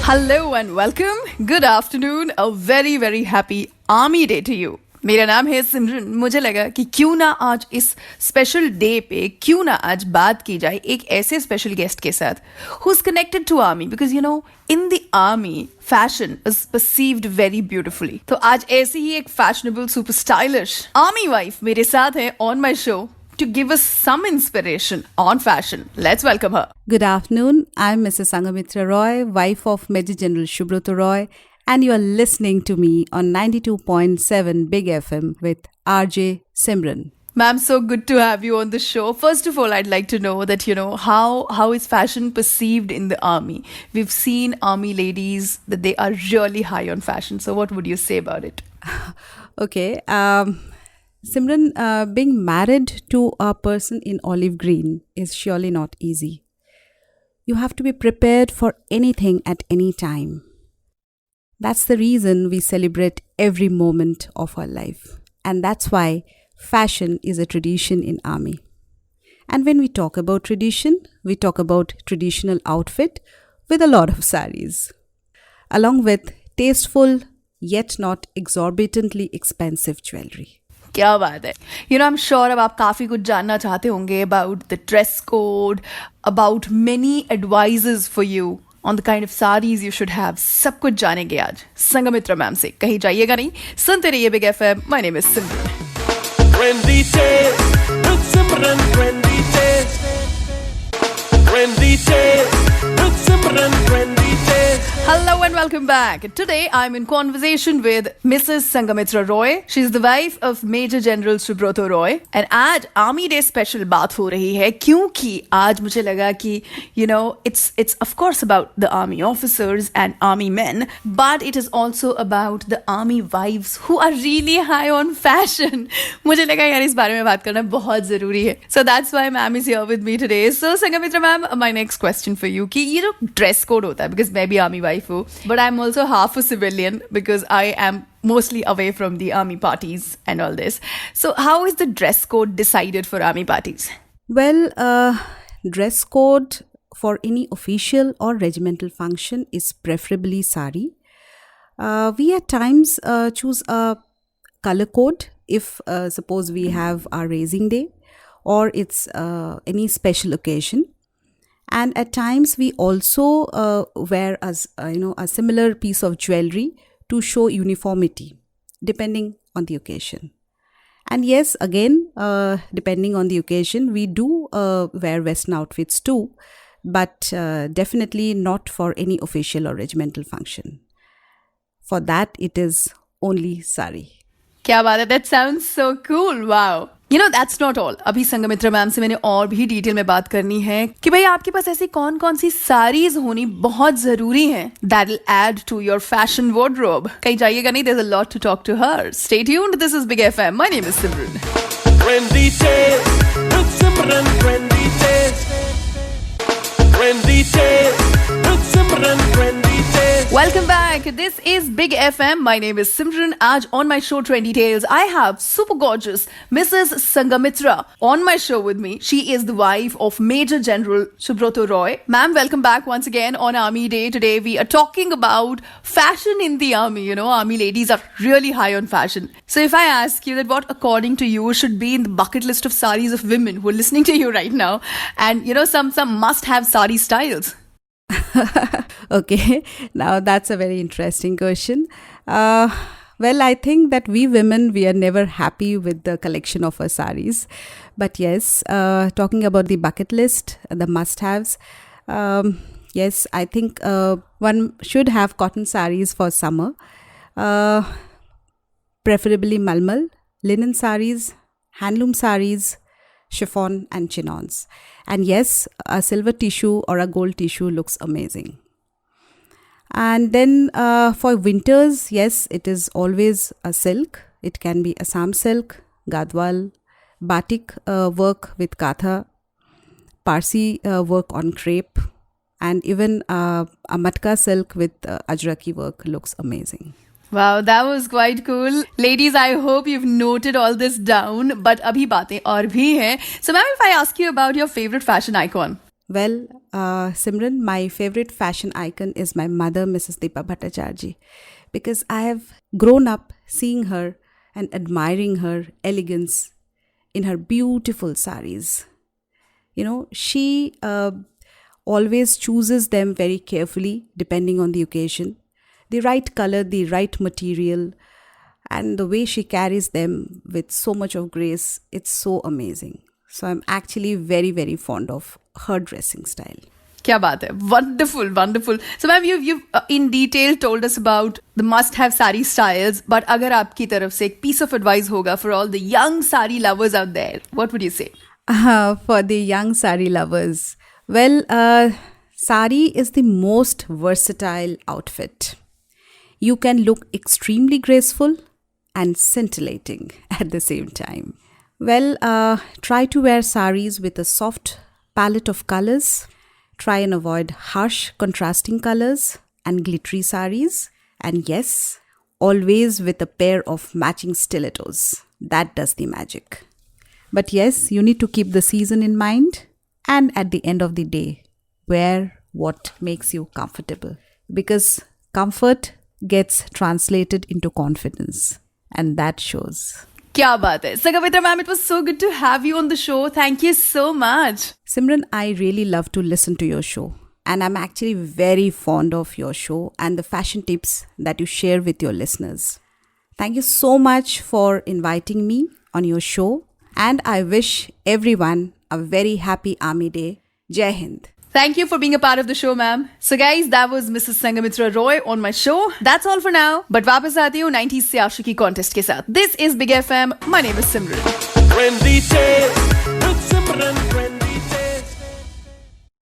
Hello and welcome. Good afternoon. A very very happy Army Day to you. मेरा नाम है सिमरन. मुझे लगा कि क्यों ना आज इस स्पेशल डे पे क्यों ना आज बात की जाए एक ऐसे स्पेशल गेस्ट के साथ who is connected to army, because you know in the army fashion is perceived very beautifully. तो आज ऐसी ही एक fashionable super stylish army wife मेरे साथ है on my show to give us some inspiration on fashion. Let's welcome her. Good afternoon. I'm Mrs. Sangamitra Roy, wife of Major General Subroto Roy, and you are listening to me on 92.7 Big FM with RJ Simran. Ma'am, so good to have you on the show. First of all, I'd like to know that, you know, how is fashion perceived in the army? We've seen army ladies that they are really high on fashion. So what would you say about it? Okay. Simran, being married to a person in olive green is surely not easy. You have to be prepared for anything at any time. That's the reason we celebrate every moment of our life. And that's why fashion is a tradition in army. And when we talk about tradition, we talk about traditional outfit with a lot of saris, along with tasteful yet not exorbitantly expensive jewelry. क्या बात है. You know I am sure अब आप काफ़ी कुछ जानना चाहते होंगे about the dress code, about many advises for you on the kind of saris you should have. सब कुछ जानेंगे आज संगमित्रा मैम से. कहीं जाइएगा नहीं, सुनते रहिए big FM. My name is Simran. Hello and welcome back. Today I'm in conversation with Mrs. Sangamitra Roy. She's the wife of Major General Subroto Roy. And आज Army Day special बात हो रही है क्योंकि आज मुझे लगा कि you know it's of course about the army officers and army men, but it is also about the army wives who are really high on fashion. मुझे लगा यार इस बारे में बात करना बहुत ज़रूरी है. So that's why ma'am is here with me today. So Sangamitra ma'am, my next question for you कि ये जो dress code होता है, because मैं भी army wife हूँ, but I'm also half a civilian because I am mostly away from the army parties and all this. So how is the dress code decided for army parties? Well, dress code for any official or regimental function is preferably sari. We at times choose a color code if suppose we have our raising day or it's any special occasion. And at times we also wear a similar piece of jewelry to show uniformity depending on the occasion. And yes, again, depending on the occasion, we do wear Western outfits too, but definitely not for any official or regimental function. For that, it is only sari. क्या बात है. That sounds so cool. Wow. You know, that's not all. अभी Sanghamitra ma'am से मैंने और भी detail में बात करनी है कि भाई आपके पास ऐसी कौन कौन सी साड़ीज होनी बहुत जरूरी है that will add to your fashion wardrobe. कहीं जाइएगा नहीं, there's a lot to talk to her. Stay tuned. This is Big FM. My name is Simran. Trendy Tales with Simran. Trendy Tales. Trendy Tales with Simran. Trendy Tales. Welcome back. This is Big FM. My name is Simran. Aaj on my show Trendy Tales, I have super gorgeous Mrs. Sangamitra on my show with me. She is the wife of Major General Subroto Roy. Ma'am, welcome back once again on Army Day. Today we are talking about fashion in the army. You know, army ladies are really high on fashion. So if I ask you that what according to you should be in the bucket list of saris of women who are listening to you right now, and you know some must have sari styles. Okay, now that's a very interesting question. Well, I think that we women, we are never happy with the collection of our saris. But yes, talking about the bucket list, the must-haves, yes, I think one should have cotton saris for summer, preferably malmal, linen saris, handloom saris, chiffon and chignons. And yes, a silver tissue or a gold tissue looks amazing. And then for winters, yes, it is always a silk. It can be Assam silk, Gadwal, batik work with katha, Parsi work on crepe, and even a matka silk with ajraki work looks amazing. Wow, that was quite cool. Ladies, I hope you've noted all this down. But abhi baatein aur bhi hain. So ma'am, if I ask you about your favorite fashion icon. Well, Simran, my favorite fashion icon is my mother, Mrs. Deepa Bhattacharya, because I have grown up seeing her and admiring her elegance in her beautiful saris. She always chooses them very carefully depending on the occasion. The right color, the right material, and the way she carries them with so much of grace, it's so amazing. So I'm actually very, very fond of her dressing style. क्या बात है, wonderful, wonderful. So ma'am, you've in detail told us about the must-have sari styles. But अगर आपकी तरफ से एक piece of advice होगा for all the young sari lovers out there, what would you say? For the young sari lovers, well, sari is the most versatile outfit. You can look extremely graceful and scintillating at the same time. Well, try to wear saris with a soft palette of colors. Try and avoid harsh contrasting colors and glittery saris. And yes, always with a pair of matching stilettos. That does the magic. But yes, you need to keep the season in mind. And at the end of the day, wear what makes you comfortable. Because comfort gets translated into confidence. And that shows. क्या बात है. Sanghamitra ma'am, it was so good to have you on the show. Thank you so much. Simran, I really love to listen to your show. And I'm actually very fond of your show and the fashion tips that you share with your listeners. Thank you so much for inviting me on your show. And I wish everyone a very happy Army Day. Jai Hind. Thank you for being a part of the show, ma'am. So guys, that was Mrs. Sanghamitra Roy on my show. That's all for now. But वापस आती हूँ 90s से आशिकी contest के साथ. This is Big FM. My name is Simran. Trendy Tales with Simran.